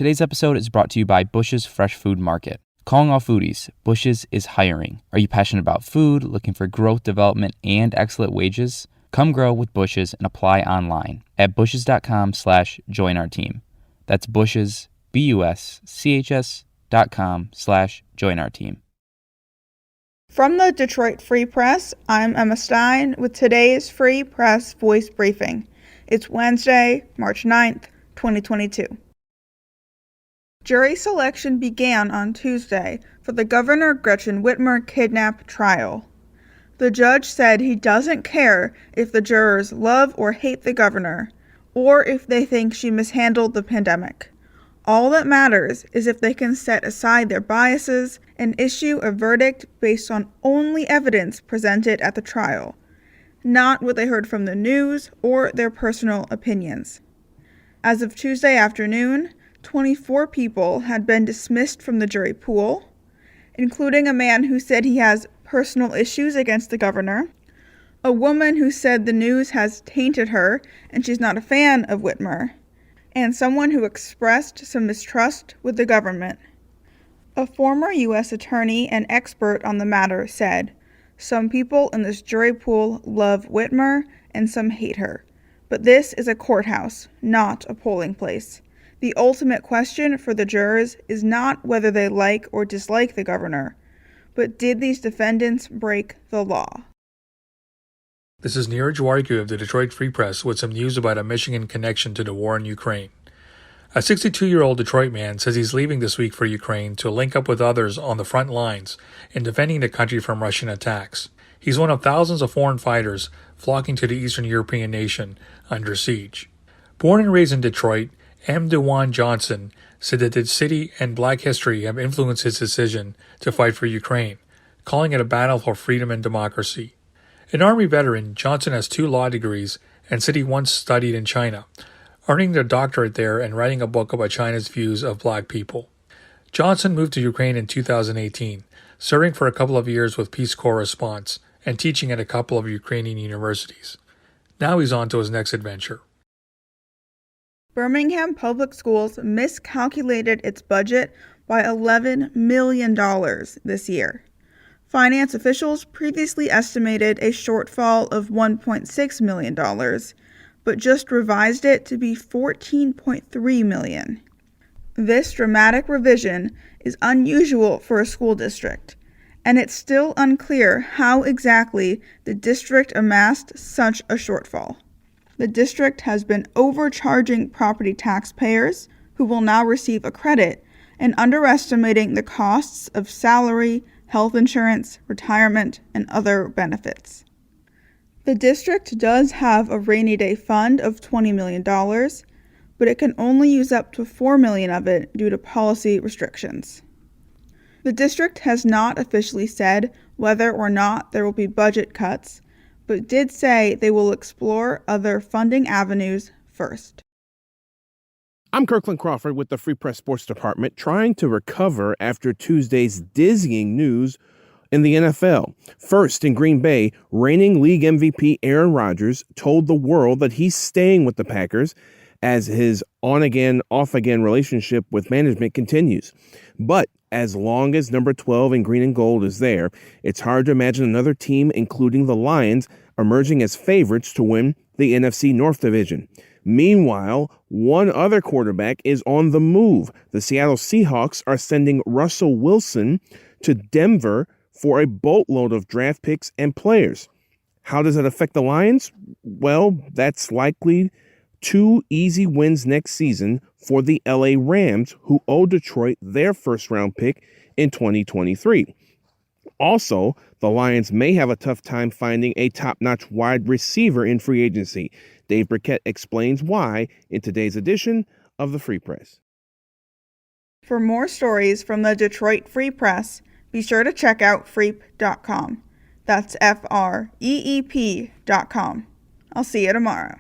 Today's episode is brought to you by Bush's Fresh Food Market. Calling all foodies, Bush's is hiring. Are you passionate about food, looking for growth, development, and excellent wages? Come grow with Bush's and apply online at bushes.com/join our team. That's Bush's, BUSCHS.com/join our team. From the Detroit Free Press, I'm Emma Stein with today's Free Press Voice Briefing. It's Wednesday, March 9th, 2022. Jury selection began on Tuesday for the Governor Gretchen Whitmer kidnap trial. The judge said he doesn't care if the jurors love or hate the governor, or if they think she mishandled the pandemic. All that matters is if they can set aside their biases and issue a verdict based on only evidence presented at the trial, not what they heard from the news or their personal opinions. As of Tuesday afternoon, 24 people had been dismissed from the jury pool, including a man who said he has personal issues against the governor, a woman who said the news has tainted her and she's not a fan of Whitmer, and someone who expressed some mistrust with the government. A former U.S. attorney and expert on the matter said, "Some people in this jury pool love Whitmer and some hate her, but this is a courthouse, not a polling place. The ultimate question for the jurors is not whether they like or dislike the governor, but did these defendants break the law?" This is Neeraj Wargu of the Detroit Free Press with some news about a Michigan connection to the war in Ukraine. A 62-year-old Detroit man says he's leaving this week for Ukraine to link up with others on the front lines in defending the country from Russian attacks. He's one of thousands of foreign fighters flocking to the Eastern European nation under siege. Born and raised in Detroit, M. DeJuan Johnson said that the city and black history have influenced his decision to fight for Ukraine, calling it a battle for freedom and democracy. An Army veteran, Johnson has 2 law degrees and said he once studied in China, earning a doctorate there and writing a book about China's views of black people. Johnson moved to Ukraine in 2018, serving for a couple of years with Peace Corps response and teaching at a couple of Ukrainian universities. Now he's on to his next adventure. Birmingham Public Schools miscalculated its budget by $11 million this year. Finance officials previously estimated a shortfall of $1.6 million, but just revised it to be $14.3 million. This dramatic revision is unusual for a school district, and it's still unclear how exactly the district amassed such a shortfall. The district has been overcharging property taxpayers, who will now receive a credit, and underestimating the costs of salary, health insurance, retirement, and other benefits. The district does have a rainy day fund of $20 million, but it can only use up to $4 million of it due to policy restrictions. The district has not officially said whether or not there will be budget cuts, but did say they will explore other funding avenues first. I'm Kirkland Crawford with the Free Press Sports Department, trying to recover after Tuesday's dizzying news in the NFL. First, in Green Bay, reigning league MVP Aaron Rodgers told the world that he's staying with the Packers as his on-again, off-again relationship with management continues. But as long as number 12 in green and gold is there, it's hard to imagine another team, including the Lions, emerging as favorites to win the NFC North Division. Meanwhile, one other quarterback is on the move. The Seattle Seahawks are sending Russell Wilson to Denver for a boatload of draft picks and players. How does that affect the Lions? Well, that's likely 2 easy wins next season for the LA Rams, who owe Detroit their first-round pick in 2023. Also, the Lions may have a tough time finding a top-notch wide receiver in free agency. Dave Burkett explains why in today's edition of the Free Press. For more stories from the Detroit Free Press, be sure to check out freep.com. That's FREEP.com. I'll see you tomorrow.